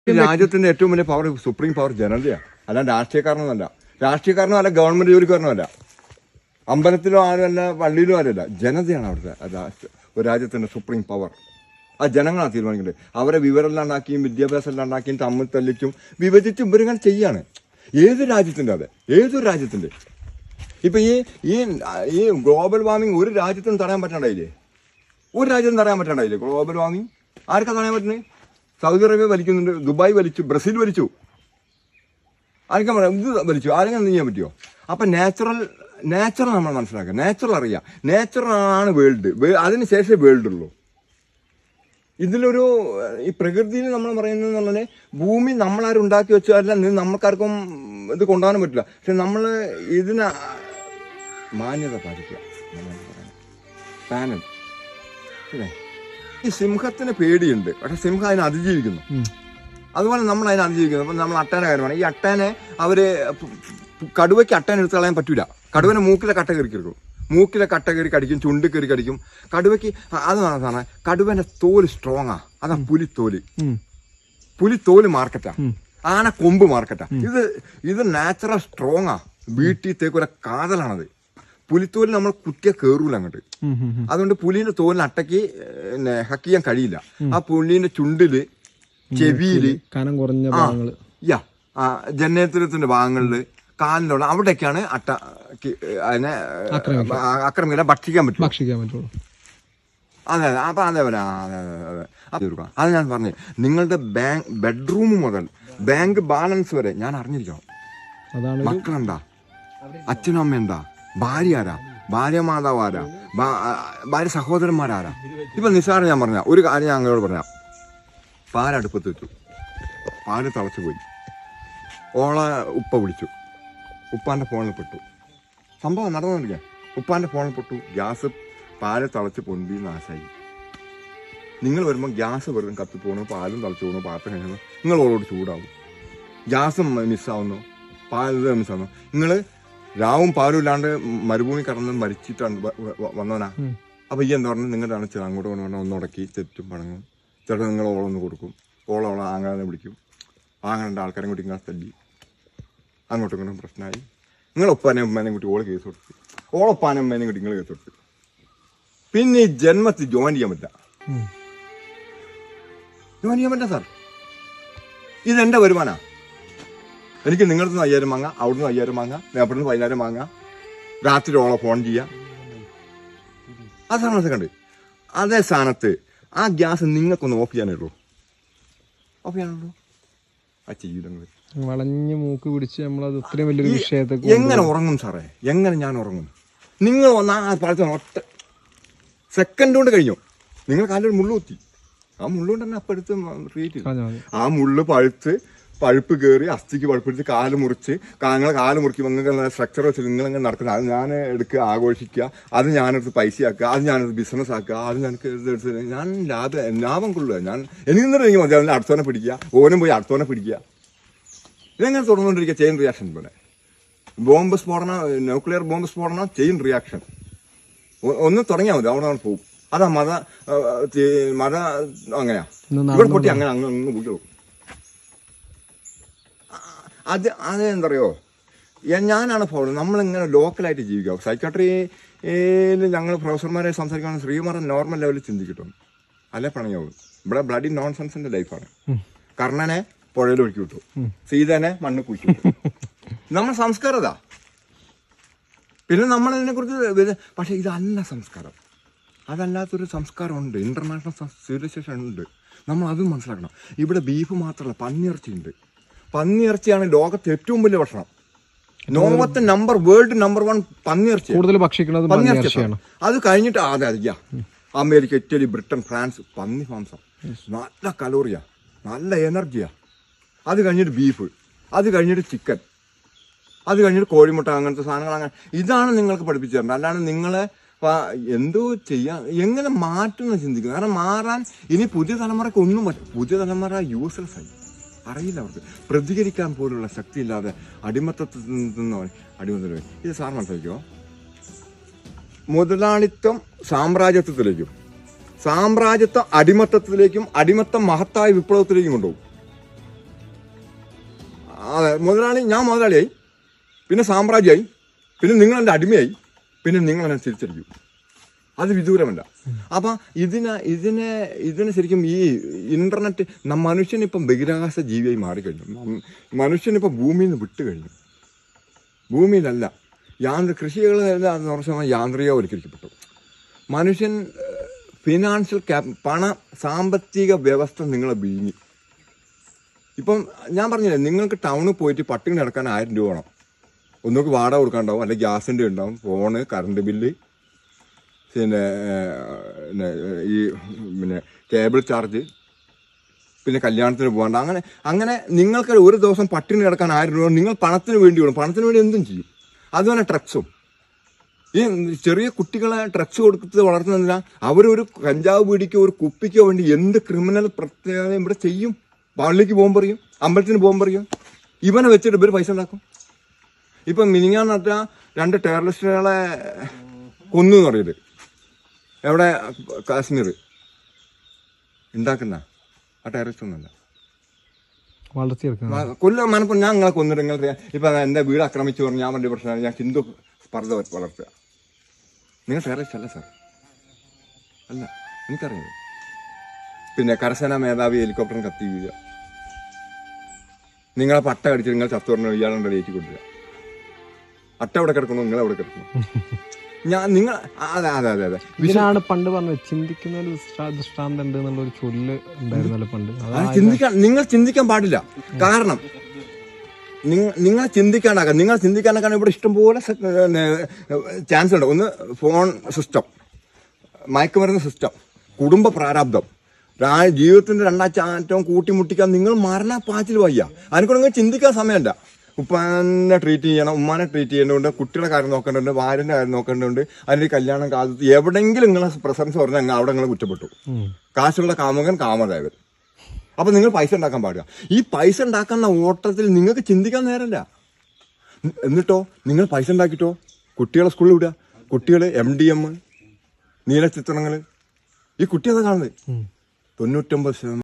രാജ്യത്തിന്റെ ഏറ്റവും വലിയ പവർ സുപ്രീം പവർ ജനതയാണ്, അല്ലാണ്ട് രാഷ്ട്രീയക്കാരനൊന്നുമല്ല. രാഷ്ട്രീയക്കാരനോ അല്ല, ഗവൺമെന്റ് ജോലിക്കാരനോ അല്ല, അമ്പലത്തിലോ ആരുമല്ല, പള്ളിയിലോ ആരുമല്ല. ജനതയാണ് അവിടുത്തെ ഒരു രാജ്യത്തിന്റെ സുപ്രീം പവർ. ആ ജനങ്ങളാണ് തീരുമാനിക്കേണ്ടത്. അവരെ വിവരമെല്ലാം ഉണ്ടാക്കിയും വിദ്യാഭ്യാസം എല്ലാം ഉണ്ടാക്കിയും തമ്മിൽ തല്ലിച്ചും വിഭജിച്ചും ഇവരിങ്ങനെ ചെയ്യാണ്. ഏത് രാജ്യത്തിന്റെ അതെ, ഏതൊരു രാജ്യത്തിന്റെ. ഇപ്പൊ ഈ ഗ്ലോബൽ വാർമിംഗ് ഒരു രാജ്യത്തും തടയാൻ പറ്റണ്ടായില്ലേ? ഒരു രാജ്യത്തും തടയാൻ പറ്റണ്ടായില്ലേ ഗ്ലോബൽ വാർമിംഗ്? ആർക്കാ തടയാൻ പറ്റുന്നത്? സൗദി അറേബ്യ വലിക്കുന്നുണ്ട്, ദുബായ് വലിച്ചു, ബ്രസീൽ വലിച്ചു, ആർക്കും ഇത് വലിച്ചു. ആരെങ്കിലും ചെയ്യാൻ പറ്റുമോ? അപ്പം നേച്ചർ നമ്മൾ മനസ്സിലാക്കുക, നേച്ചർ അറിയാം. നേച്ചറാണ് വേൾഡ്, അതിന് വേൾഡ് ഉള്ളൂ. ഇതിലൊരു ഈ പ്രകൃതിയിൽ നമ്മൾ പറയുന്നത് എന്നുള്ളത് ഭൂമി നമ്മളാരും ഉണ്ടാക്കി വെച്ചാൽ നമ്മൾക്കാർക്കും ഇത് കൊണ്ടുപോകാനും പറ്റില്ല. പക്ഷെ നമ്മൾ ഇതിന് മാന്യത പാലിക്കുക. പാനൽ അല്ലേ? ഈ സിംഹത്തിന് പേടിയുണ്ട്, പക്ഷെ സിംഹം അതിനെ അതിജീവിക്കുന്നു. അതുപോലെ നമ്മൾ അതിനെ അതിജീവിക്കുന്നു. അപ്പം നമ്മൾ അട്ടേനെ കാര്യമാണ്. ഈ അട്ടേനെ കടുവയ്ക്ക് അട്ടേനെ എടുത്ത് കളയാൻ പറ്റൂല. കടുവനെ മൂക്കിലെ കട്ട കയറി കിടക്കും, മൂക്കിലെ കട്ട കയറി കടിക്കും, ചുണ്ട് കയറി കടിക്കും. കടുവയ്ക്ക് അത് സാധനം, കടുവന്റെ തോല് സ്ട്രോങ്ങാ. അതാ പുലിത്തോല് മാർക്കറ്റാ, ആന കൊമ്പ് മാർക്കറ്റാ. ഇത് നാച്ചുറൽ സ്ട്രോങ്ങാ. വീട്ടിൽ തേക്കൊരു കാതലാണത്. പുലിത്തോല് നമ്മൾ കുത്തിയ കയറൂല അങ്ങോട്ട്. അതുകൊണ്ട് പുലിന്റെ തോലിന് അട്ടയ്ക്ക് ഹക്ക് ചെയ്യാൻ കഴിയില്ല. ആ പുലിന്റെ ചുണ്ടില്, ചെവിയില്, കനം കുറഞ്ഞ ഭാഗങ്ങള്, ജനനേതൃത്വത്തിന്റെ ഭാഗങ്ങളില്, കാലിലുള്ള അവിടേക്കാണ് അട്ട അതിനെ ആക്രമിക്കാൻ ഭക്ഷിക്കാൻ പറ്റുള്ളൂ. അതെ അതെ. അപ്പൊ അതേപോലെ അത് ഞാൻ പറഞ്ഞു. നിങ്ങളുടെ ബെഡ്റൂം മുതൽ ബാങ്ക് ബാലൻസ് വരെ ഞാൻ അറിഞ്ഞിരിക്കണം. മക്കളെന്താ, അച്ഛനും അമ്മ എന്താ, ഭാര്യ ആരാ, ഭാര്യ മാതാവ് ആരാ, ഭാര്യ സഹോദരന്മാരാരാ. ഇപ്പൊ നിസ്സാരം ഞാൻ പറഞ്ഞ ഒരു കാര്യം ഞാൻ അങ്ങോട്ട് പറയാം. പാലടുപ്പത്ത് വെച്ചു, പാല് തിളച്ചു പോയി, ഓളെ ഉപ്പ വിളിച്ചു, ഉപ്പാൻ്റെ ഫോണിൽ പെട്ടു. സംഭവം നടന്നുകൊണ്ടിരിക്കുക. ഉപ്പാൻ്റെ ഫോണിൽ പെട്ടു, ഗ്യാസ് പാല് തിളച്ച് പൊന്തി നാശായി. നിങ്ങൾ വരുമ്പോൾ ഗ്യാസ് വെറുതെ കത്തിപ്പോണു, പാലും തിളച്ചു പോകണു, പാത്രം കഴിയുന്നു, നിങ്ങൾ ഓളോട് ചൂടാവും. ഗ്യാസും മിസ്സാവുന്നു, പാല് മിസ്സാവുന്നു. നിങ്ങൾ രാവും പാലും ഇല്ലാണ്ട് മരുഭൂമി കടന്ന് മരിച്ചിട്ടാണ് വന്നവനാ. അപ്പോൾ ഈ എന്താ പറഞ്ഞാൽ നിങ്ങളുടെ അണച്ചിൽ അങ്ങോട്ട് കൊണ്ടുവന്നാൽ ഒന്ന് ഉടക്കി തെറ്റും പണങ്ങും. ചിലപ്പോൾ നിങ്ങൾ ഓളൊന്ന് കൊടുക്കും, ഓളോളെ ആങ്ങളെ വിളിക്കും, ആങ്ങളുടെ ആൾക്കാരെ കൂട്ടി ഇങ്ങനെ തല്ലി അങ്ങോട്ടും ഇങ്ങോട്ടും പ്രശ്നമായി. നിങ്ങളൊപ്പാനും ഉമ്മേനെയും കുട്ടി ഓള് കേസ് കൊടുത്ത്, ഓളൊപ്പാനും ഉമ്മേനെയും കുട്ടി നിങ്ങൾ കേസ് കൊടുത്ത്. പിന്നെ ഈ ജന്മത്തിൽ ജോയിൻ ചെയ്യാൻ പറ്റില്ല. ജോയിൻ ചെയ്യാൻ പറ്റില്ല സാർ. ഇതെന്റെ വരുമാനാ. എനിക്ക് നിങ്ങളുടെ നിന്ന് 5000 വാങ്ങാം, അവിടുന്ന് 5000 വാങ്ങാം, അവിടെ നിന്ന് 10000 വാങ്ങാം, രാത്രി ഓളെ ഫോൺ ചെയ്യാം. ആ സാധനം കണ്ട് അതേ സ്ഥാനത്ത് ആ ഗ്യാസ് നിങ്ങൾക്കൊന്ന് ഓഫ് ചെയ്യാനുള്ളൂ. ഓഫ് ചെയ്യാനുള്ളൂ. ആ ചെയ്യൂല. വളഞ്ഞ് മൂക്ക് പിടിച്ച് നമ്മളത് ഇത്രയും വലിയൊരു വിഷയത്തെ എങ്ങനെ ഉറങ്ങും സാറേ? എങ്ങനെ ഞാൻ ഉറങ്ങും? നിങ്ങൾ വന്നാ പഴുത്ത ഒറ്റ സെക്കൻഡ് കൊണ്ട് കഴിഞ്ഞു. നിങ്ങൾ കാലൊരു മുള്ളു കുത്തി, ആ മുള്ളുകൊണ്ട് തന്നെ അപ്പം എടുത്ത് ട്രീറ്റ് ചെയ്തു. ആ മുള്ളു പഴുപ്പ് കയറി അസ്ഥിക്ക് പഴുപ്പെടുത്ത് കാല് മുറിച്ച് കാല് മുറിക്കുമ്പോൾ നിങ്ങൾക്ക് സ്ട്രക്ചർ വെച്ച് നിങ്ങളിങ്ങനെ നടക്കുന്നത്. അത് ഞാൻ എടുക്കുക, ആഘോഷിക്കുക, അത് ഞാനെടുത്ത് പൈസയാക്കുക, അത് ഞാനെടുത്ത് ബിസിനസ് ആക്കുക, അത് ഞാൻ ലാഭം കൊള്ളുക. എനിക്ക് നിന്നിട്ട് മതി. അതിൽ അടുത്തോനെ പിടിക്കുക, ഓനും പോയി അടുത്തോനെ പിടിക്കുക. ഇതെങ്ങനെ തുടർന്നുകൊണ്ടിരിക്കുക? ചെയിൻ റിയാക്ഷൻ പോലെ. ബോംബ് സ്ഫോടനം, ന്യൂക്ലിയർ ബോംബ് സ്ഫോടനം, ചെയിൻ റിയാക്ഷൻ. ഒന്ന് തുടങ്ങിയാൽ മതി, അവിടെ പോകും. അതാ മത അങ്ങനെയാ. ഇവിടെ പൊട്ടി അങ്ങനെ അങ്ങ് കൂട്ടി പോകും. അതെന്താ പറയുക, ഞാനാണ് ഫോളോ. നമ്മളിങ്ങനെ ലോക്കലായിട്ട് ജീവിക്കുക. സൈക്കാട്രിയിൽ ഞങ്ങൾ പ്രൊഫസർമാരെ സംസാരിക്കുകയാണെങ്കിൽ ശ്രീകുമാരൻ നോർമൽ ലെവലിൽ ചിന്തിക്കിട്ടും, അല്ലെ പണിയാവും. ഇവിടെ ബ്ലഡി നോൺസെൻസിന്റെ ലൈഫാണ്. കർണനെ പുഴയിൽ ഒഴുക്കി വിട്ടു, സീതനെ മണ്ണ് കുഴിച്ചു വിട്ടു. നമ്മൾ സംസ്കാരതാ. പിന്നെ നമ്മളതിനെ കുറിച്ച്, പക്ഷെ ഇതല്ല സംസ്കാരം. അതല്ലാത്തൊരു സംസ്കാരമുണ്ട്, ഇന്റർനാഷണൽ സിവിലൈസേഷൻ ഉണ്ട്. നമ്മൾ അതും മനസ്സിലാക്കണം. ഇവിടെ ബീഫ് മാത്രമല്ല, പന്നിയിറച്ചിയുണ്ട്. പന്നിയിറച്ചിയാണ് ലോകത്തെ ഏറ്റവും വലിയ ഭക്ഷണം. ലോകത്തെ വേൾഡ് നമ്പർ 1 പന്നിയിറച്ചി. കൂടുതൽ ഭക്ഷിക്കുന്നത് പന്നിയിറച്ചിയാണ്. അത് കഴിഞ്ഞിട്ട് അമേരിക്ക, ഇറ്റലി, ബ്രിട്ടൻ, ഫ്രാൻസ് പന്നി മാംസം. നല്ല കലോറിയാ, നല്ല എനർജിയാ. അത് കഴിഞ്ഞിട്ട് ബീഫ്, അത് കഴിഞ്ഞിട്ട് ചിക്കൻ, അത് കഴിഞ്ഞിട്ട് കോഴിമുട്ട, അങ്ങനത്തെ സാധനങ്ങൾ. അങ്ങനെ ഇതാണ് നിങ്ങൾക്ക് പഠിപ്പിച്ചു തരേണ്ടത്. അല്ലാണ്ട് നിങ്ങളെ എന്തോ ചെയ്യാൻ എങ്ങനെ മാറ്റുമെന്ന് ചിന്തിക്കുന്നു. കാരണം മാറാൻ ഇനി പുതിയ തലമുറയ്ക്ക് ഒന്നും പറ്റും. പുതിയ തലമുറ യൂസ്ലെസ് ആയി, അറിയില്ല. അവർക്ക് പ്രതികരിക്കാൻ പോലുള്ള ശക്തിയില്ലാതെ അടിമത്തത്തിൽ നിന്ന് അടിമത്തം. ഇത് സാർ മനസ്സിലാക്കിയോ? മുതലാളിത്തം സാമ്രാജ്യത്വത്തിലേക്കും, സാമ്രാജ്യത്വം അടിമത്തത്തിലേക്കും, അടിമത്തം മഹത്തായ വിപ്ലവത്തിലേക്കും കൊണ്ടുപോകും. അതെ ഞാൻ മുതലാളിയായി, പിന്നെ സാമ്രാജ്യമായി, പിന്നെ നിങ്ങൾ എൻ്റെ അടിമയായി, പിന്നെ നിങ്ങൾ എന്നെ തിരിച്ചടിക്കും. അത് വിദൂരമല്ല. അപ്പം ഇതിനെ ശരിക്കും ഈ ഇന്റർനെറ്റ് മനുഷ്യനിപ്പം ബഹിരാകാശ ജീവിയായി മാറിക്കഴിഞ്ഞു. മനുഷ്യനിപ്പം ഭൂമിയിൽ നിന്ന് വിട്ട് കഴിഞ്ഞു. ഭൂമിയിലല്ല, കൃഷികളെല്ലാം 100% യാന്ത്രികവൽക്കരിക്കപ്പെട്ടു. മനുഷ്യൻ ഫിനാൻഷ്യൽ സാമ്പത്തിക വ്യവസ്ഥ നിങ്ങളെ വിഴുങ്ങി. ഇപ്പം ഞാൻ പറഞ്ഞില്ലേ, നിങ്ങൾക്ക് ടൗണിൽ പോയിട്ട് പട്ടിണി നടക്കാൻ 1000 രൂപ വേണം. ഒന്നുകിൽ വാടക കൊടുക്കാണ്ടാവും, അല്ലെങ്കിൽ ഗ്യാസിൻ്റെ ഉണ്ടാവും, ഫോണ്, കറണ്ട് ബില്ല്, പിന്നെ കേബിൾ ചാർജ്, പിന്നെ കല്യാണത്തിന് പോകണ്ട. അങ്ങനെ നിങ്ങൾക്ക് ഒരു ദിവസം പട്ടിണി കിടക്കാൻ 1000 രൂപ നിങ്ങൾ പണത്തിന് വേണ്ടി വേണം. പണത്തിന് വേണ്ടി എന്തും ചെയ്യും. അതുപോലെ ഡ്രഗ്സും. ഈ ചെറിയ കുട്ടികളെ ഡ്രഗ്സ് കൊടുത്ത് വളർത്തുന്നതിനാ അവരൊരു കഞ്ചാവ് പീടിക്കോ ഒരു കുപ്പിക്കോ വേണ്ടി എന്ത് ക്രിമിനൽ പ്രത്യേകത ഇവിടെ ചെയ്യും. പള്ളിക്ക് പോകുമ്പോൾ പറയും, അമ്പലത്തിന് പോകുമ്പോൾ പറയും. ഇവനെ വെച്ചിട്ട് ഇവർ പൈസ ഉണ്ടാക്കും. ഇപ്പം മിനിങ്ങാന്ന് പറഞ്ഞാൽ 2 ടെററിസ്റ്റുകളെ കൊന്നു എന്ന് പറയത് എവിടെ? കാശ്മീർ. ഉണ്ടാക്കുന്ന ആ ടെററിസ്റ്റ് ഒന്നുമല്ല, മനപ്പം ഞാൻ നിങ്ങളെ കൊന്നിട്ട് നിങ്ങൾ ഇപ്പം എൻ്റെ വീട് ആക്രമിച്ചു പറഞ്ഞു ഞാൻ വലിയ പ്രശ്നമാണ്, ഞാൻ ഹിന്ദു സ്പർദ്ധ വളർത്തുക. നിങ്ങൾ ടെററിസ്റ്റ് അല്ല സാർ, അല്ല, എനിക്കറിയാം. പിന്നെ കരസേനാ മേധാവി ഹെലികോപ്റ്ററിന് കത്തി വീഴുക, നിങ്ങളെ പട്ട കടിച്ച് നിങ്ങൾ ചത്തു പറഞ്ഞു ഇയാളുടെ ഡേറ്റ് കൊണ്ടുവരിക. അട്ട എവിടെ കിടക്കണോ നിങ്ങൾ എവിടെ കിടക്കണോ? നിങ്ങൾ അതെ ഇതിനാണ് പണ്ട് പറഞ്ഞത് ചിന്തിക്കുന്ന ഒരു ദൃഷ്ടാന്തം ഉണ്ട് എന്നുള്ളൊരു ചൊല്ല് ഉണ്ടായിരുന്നല്ലോ പണ്ട്. നിങ്ങൾ ചിന്തിക്കാൻ പാടില്ല. കാരണം നിങ്ങൾ ചിന്തിക്കാനാക്കാൻ ഇവിടെ ഇഷ്ടംപോലെ ചാൻസ് ഉണ്ട്. ഒന്ന് ഫോൺ സിസ്റ്റം, മയക്കുമരുന്ന് സിസ്റ്റം, കുടുംബ പ്രാരാബ്ദം, ജീവിതത്തിന്റെ 2 ചാറ്റവും കൂട്ടിമുട്ടിക്കാൻ നിങ്ങൾ മരണപ്പാച്ചിൽ വയ്യ. അതിനെക്കൊണ്ട് നിങ്ങൾ ചിന്തിക്കാൻ സമയമല്ല. ഉപ്പാനെ ട്രീറ്റ് ചെയ്യണം, ഉമ്മാനെ ട്രീറ്റ് ചെയ്യേണ്ടതുണ്ട്, കുട്ടിയുടെ കാര്യം നോക്കേണ്ടതുണ്ട്, ഭാര്യന്റെ കാര്യം നോക്കേണ്ടതുണ്ട്. അതിന്റെ കല്യാണം കാലത്ത് എവിടെയെങ്കിലും നിങ്ങളെ പ്രസൻസ് പറഞ്ഞാൽ അവിടെ നിങ്ങൾ കുറ്റപ്പെട്ടു. കാശുള്ള കാമുകൻ കാമദേവൻ. അപ്പൊ നിങ്ങൾ പൈസ ഉണ്ടാക്കാൻ പാടില്ല. ഈ പൈസ ഉണ്ടാക്കുന്ന ഓട്ടത്തിൽ നിങ്ങൾക്ക് ചിന്തിക്കാൻ നേരമില്ല. എന്നിട്ടോ നിങ്ങൾ പൈസ ഉണ്ടാക്കിട്ടോ കുട്ടികളെ സ്കൂളിൽ വിടുക. കുട്ടികൾ MDM, നീലചിത്രങ്ങൾ, ഈ കുട്ടി അതാ കാണുന്നത്. 99%